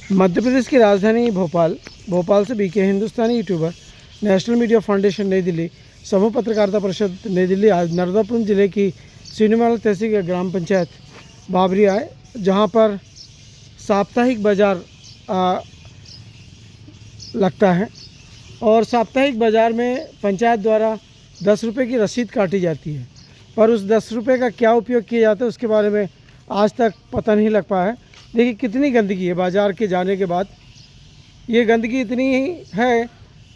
मध्य प्रदेश की राजधानी भोपाल से बीके हिंदुस्तानी यूट्यूबर, नेशनल मीडिया फाउंडेशन नई दिल्ली, समूह पत्रकारिता परिषद नई दिल्ली आज नर्मदापुरम जिले की सिनेमाला तहसील के ग्राम पंचायत बाबरी आए, जहां पर साप्ताहिक बाज़ार लगता है और साप्ताहिक बाज़ार में पंचायत द्वारा 10 रुपये की रसीद काटी जाती है, पर उस 10 रुपये का क्या उपयोग किया जाता है उसके बारे में आज तक पता नहीं लग पाया है। देखिए कितनी गंदगी है बाज़ार के जाने के बाद। ये गंदगी इतनी ही है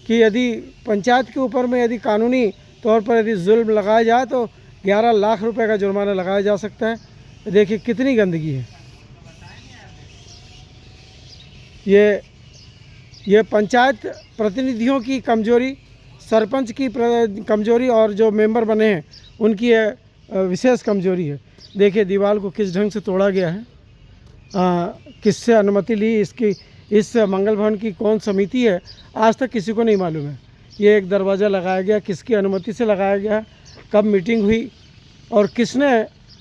कि यदि पंचायत के ऊपर में यदि कानूनी तौर पर यदि जुल्म लगाया जाए तो 11 लाख रुपए का जुर्माना लगाया जा सकता है। देखिए कितनी गंदगी है। ये पंचायत प्रतिनिधियों की कमजोरी, सरपंच की कमजोरी और जो मेंबर बने हैं उनकी विशेष कमजोरी है। देखिए दीवार को किस ढंग से तोड़ा गया है, किससे अनुमति ली, इस मंगल भवन की कौन समिति है आज तक किसी को नहीं मालूम है। ये एक दरवाज़ा लगाया गया, किसकी अनुमति से लगाया गया, कब मीटिंग हुई और किसने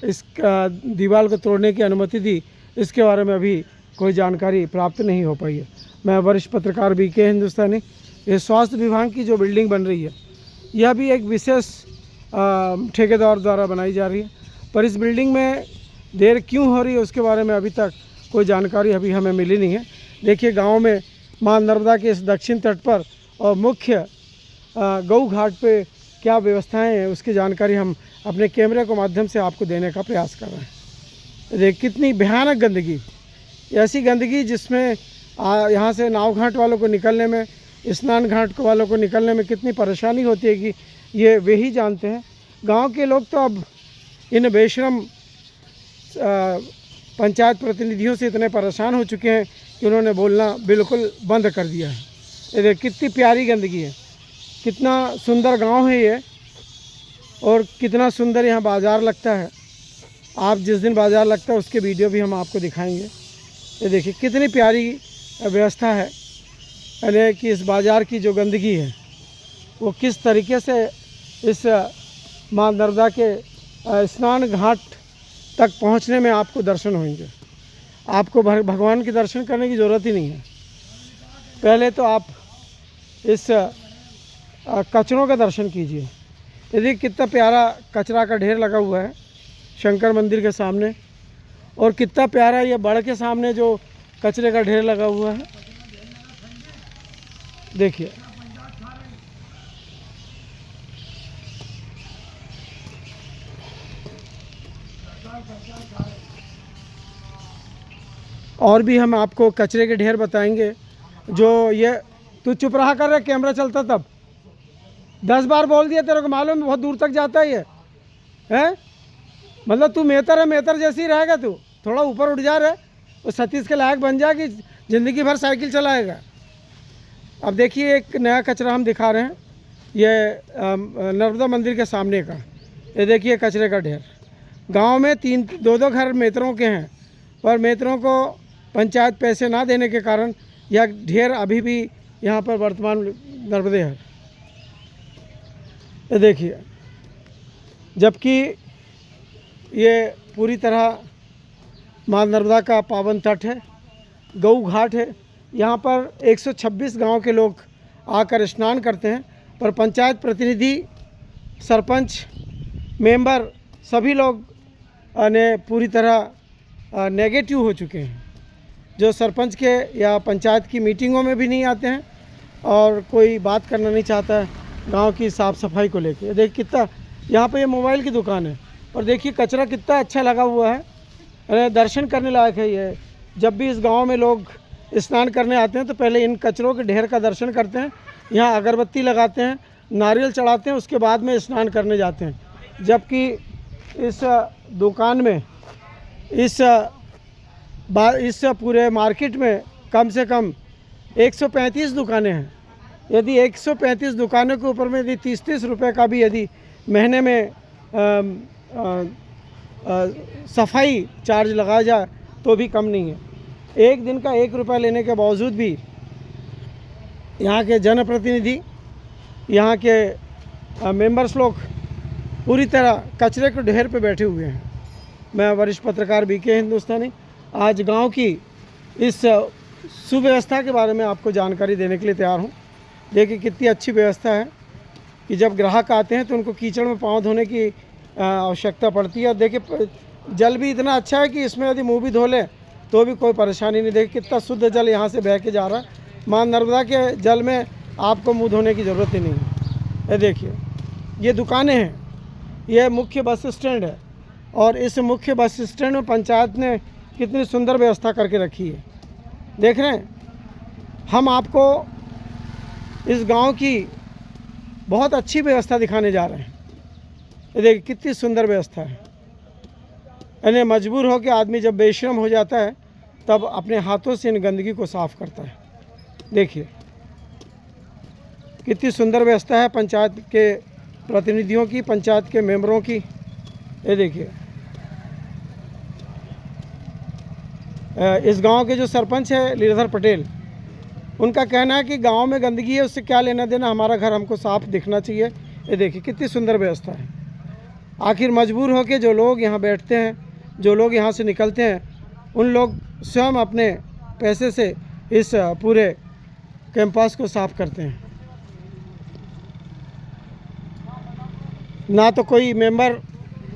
इस दीवार को तोड़ने की अनुमति दी, इसके बारे में अभी कोई जानकारी प्राप्त नहीं हो पाई है। मैं वरिष्ठ पत्रकार बीके हिंदुस्तानी। ये स्वास्थ्य विभाग की जो बिल्डिंग बन रही है यह भी एक विशेष ठेकेदार द्वारा बनाई जा रही है, पर इस बिल्डिंग में देर क्यों हो रही है उसके बारे में अभी तक कोई जानकारी अभी हमें मिली नहीं है। देखिए गांव में मां नर्मदा के इस दक्षिण तट पर और मुख्य गऊ घाट पे क्या व्यवस्थाएं हैं उसकी जानकारी हम अपने कैमरे के माध्यम से आपको देने का प्रयास कर रहे हैं। देखिए कितनी भयानक गंदगी, ऐसी गंदगी जिसमें यहाँ से नाव घाट वालों को निकलने में, स्नान घाट वालों को निकलने में कितनी परेशानी होती है कि ये वे ही जानते हैं। गांव के लोग तो अब इन बेशरम पंचायत प्रतिनिधियों से इतने परेशान हो चुके हैं कि उन्होंने बोलना बिल्कुल बंद कर दिया है। ये देखिए कितनी प्यारी गंदगी है, कितना सुंदर गांव है ये और कितना सुंदर यहाँ बाज़ार लगता है। आप जिस दिन बाज़ार लगता है उसके वीडियो भी हम आपको दिखाएंगे। ये देखिए कितनी प्यारी व्यवस्था है, यानी कि इस बाज़ार की जो गंदगी है वो किस तरीके से इस मां नर्मदा के स्नान घाट तक पहुंचने में आपको दर्शन होंगे। आपको भगवान के दर्शन करने की ज़रूरत ही नहीं है। पहले तो आप इस कचरों का दर्शन कीजिए। यदि कितना प्यारा कचरा का ढेर लगा हुआ है शंकर मंदिर के सामने, और कितना प्यारा ये बड़ के सामने जो कचरे का ढेर लगा हुआ है। देखिए और भी हम आपको कचरे के ढेर बताएंगे। जो ये तू चुप रहा कर रहा, कैमरा चलता तब 10 बार बोल दिया, तेरे को मालूम है बहुत दूर तक जाता है ये है। मतलब तू मेहतर है, मेहतर जैसी रहेगा, तू थोड़ा ऊपर उठ जा रहा, वो सतीश के लायक बन जा कि ज़िंदगी भर साइकिल चलाएगा। अब देखिए एक नया कचरा हम दिखा रहे हैं, ये नर्मदा मंदिर के सामने का। ये देखिए कचरे का ढेर। गांव में 3-2 घर मेतरों के हैं, पर मेतरों को पंचायत पैसे ना देने के कारण यह ढेर अभी भी यहाँ पर वर्तमान नर्मदे है। ये देखिए, जबकि ये पूरी तरह मां नर्मदा का पावन तट है, गऊ घाट है। यहाँ पर 126 गांव के लोग आकर स्नान करते हैं, पर पंचायत प्रतिनिधि, सरपंच, मेंबर सभी लोग ने पूरी तरह नेगेटिव हो चुके हैं। जो सरपंच के या पंचायत की मीटिंगों में भी नहीं आते हैं और कोई बात करना नहीं चाहता है गांव की साफ़ सफाई को लेकर। देखिए कितना यहाँ पे ये मोबाइल की दुकान है, और देखिए कचरा कितना अच्छा लगा हुआ है। अरे दर्शन करने लायक है ये। जब भी इस गांव में लोग स्नान करने आते हैं तो पहले इन कचरों के ढेर का दर्शन करते हैं, यहाँ अगरबत्ती लगाते हैं, नारियल चढ़ाते हैं, उसके बाद में स्नान करने जाते हैं। जबकि इस दुकान में इस पूरे मार्केट में कम से कम 135 दुकानें हैं। यदि 135 दुकानों के ऊपर में यदि 30-30 रुपये का भी यदि महीने में सफाई चार्ज लगाया जाए तो भी कम नहीं है। एक दिन का 1 रुपया लेने के बावजूद भी यहाँ के जनप्रतिनिधि, यहाँ के मेंबर्स लोग पूरी तरह कचरे के ढेर पे बैठे हुए हैं। मैं वरिष्ठ पत्रकार बीके हिंदुस्तानी आज गांव की इस सुव्यवस्था के बारे में आपको जानकारी देने के लिए तैयार हूँ। देखिए कितनी अच्छी व्यवस्था है कि जब ग्राहक आते हैं तो उनको कीचड़ में पाँव धोने की आवश्यकता पड़ती है। देखिए जल भी इतना अच्छा है कि इसमें यदि मुँह भी धो लें तो भी कोई परेशानी नहीं। देखिए कितना शुद्ध जल यहाँ से बह के जा रहा है। माँ नर्मदा के जल में आपको मुँह धोने की ज़रूरत ही नहीं है। ये देखिए ये दुकानें हैं, यह मुख्य बस स्टैंड है और इस मुख्य बस स्टैंड में पंचायत ने कितनी सुंदर व्यवस्था करके रखी है। देख रहे हैं, हम आपको इस गांव की बहुत अच्छी व्यवस्था दिखाने जा रहे हैं। ये देखिए कितनी सुंदर व्यवस्था है। यानी मजबूर हो के आदमी जब बेशर्म हो जाता है तब अपने हाथों से इन गंदगी को साफ़ करता है। देखिए कितनी सुंदर व्यवस्था है पंचायत के प्रतिनिधियों की, पंचायत के मेंबरों की। ये देखिए इस गांव के जो सरपंच है लीलाधर पटेल, उनका कहना है कि गांव में गंदगी है उससे क्या लेना देना, हमारा घर हमको साफ दिखना चाहिए। ये देखिए कितनी सुंदर व्यवस्था है। आखिर मजबूर होकर जो लोग यहाँ बैठते हैं, जो लोग यहाँ से निकलते हैं, उन लोग स्वयं अपने पैसे से इस पूरे कैंपस को साफ करते हैं। ना तो कोई मेंबर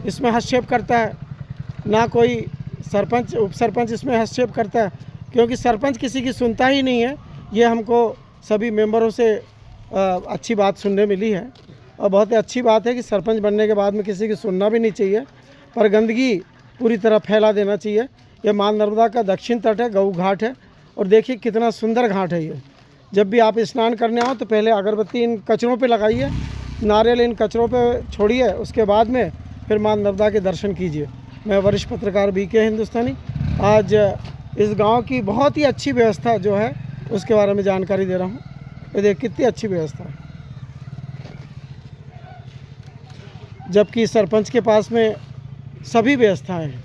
इसमें हस्तक्षेप करता है, ना कोई सरपंच उप सरपंच इसमें हस्तक्षेप करता है, क्योंकि सरपंच किसी की सुनता ही नहीं है। ये हमको सभी मेंबरों से अच्छी बात सुनने मिली है और बहुत ही अच्छी बात है कि सरपंच बनने के बाद में किसी की सुनना भी नहीं चाहिए, पर गंदगी पूरी तरह फैला देना चाहिए। ये माँ नर्मदा का दक्षिण तट है, गऊ घाट है और देखिए कितना सुंदर घाट है ये। जब भी आप स्नान करने आओ तो पहले अगरबत्ती इन कचरों पे लगाइए, नारियल इन कचरों पे छोड़िए, उसके बाद में फिर माँ नर्मदा के दर्शन कीजिए। मैं वरिष्ठ पत्रकार बीके हिंदुस्तानी आज इस गांव की बहुत ही अच्छी व्यवस्था जो है उसके बारे में जानकारी दे रहा हूँ। ये देख कितनी अच्छी व्यवस्था है, जबकि सरपंच के पास में सभी व्यवस्थाएं हैं।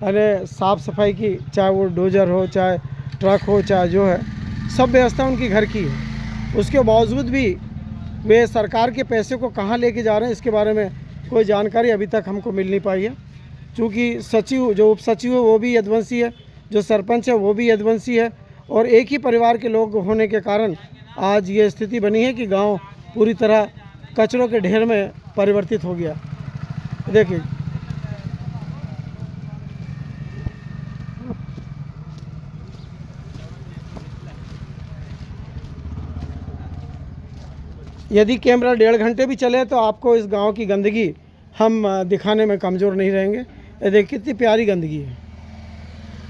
यानी साफ़ सफाई की, चाहे वो डोजर हो, चाहे ट्रक हो, चाहे जो है, सब व्यवस्था उनकी घर की है। उसके बावजूद भी वे सरकार के पैसे को कहाँ लेके जा रहे हैं इसके बारे में कोई जानकारी अभी तक हमको मिल नहीं पाई है। चूँकि सचिव, जो उप सचिव है वो भी यदुवंशी है, जो सरपंच है वो भी यदुवंशी है और एक ही परिवार के लोग होने के कारण आज ये स्थिति बनी है कि गांव पूरी तरह कचरों के ढेर में परिवर्तित हो गया। देखिए यदि कैमरा 1.5 घंटे भी चले तो आपको इस गांव की गंदगी हम दिखाने में कमज़ोर नहीं रहेंगे। ये देखिए कितनी प्यारी गंदगी है।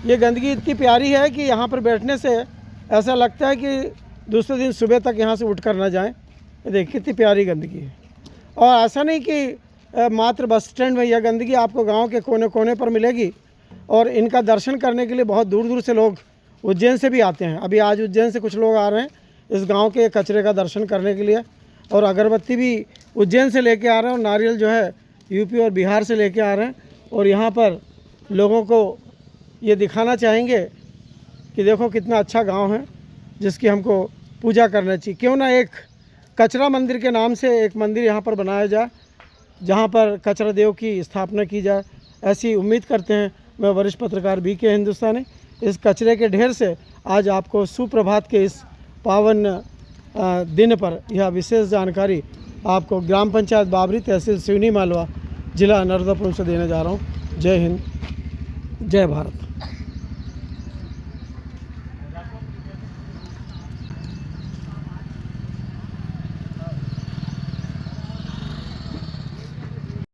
ये गंदगी इतनी प्यारी है कि यहाँ पर बैठने से ऐसा लगता है कि दूसरे दिन सुबह तक यहाँ से उठकर ना जाएं। ये देखिए कितनी प्यारी गंदगी है। और ऐसा नहीं कि मात्र बस स्टैंड में यह गंदगी आपको गांव के कोने कोने पर मिलेगी और इनका दर्शन करने के लिए बहुत दूर दूर से लोग उज्जैन से भी आते हैं। अभी आज उज्जैन से कुछ लोग आ रहे हैं इस गाँव के कचरे का दर्शन करने के लिए, और अगरबत्ती भी उज्जैन से लेके आ रहे हैं और नारियल जो है यूपी और बिहार से लेके आ रहे हैं। और यहाँ पर लोगों को ये दिखाना चाहेंगे कि देखो कितना अच्छा गांव है जिसकी हमको पूजा करना चाहिए। क्यों ना एक कचरा मंदिर के नाम से एक मंदिर यहाँ पर बनाया जाए जहाँ पर कचरा देव की स्थापना की जाए, ऐसी उम्मीद करते हैं। मैं वरिष्ठ पत्रकार बीके हिंदुस्तानी इस कचरे के ढेर से आज आपको सुप्रभात के इस पावन दिन पर यह विशेष जानकारी आपको ग्राम पंचायत बाबरी, तहसील सिवनी मालवा, जिला नर्मदापुरम से देने जा रहा हूँ। जय हिंद, जय भारत।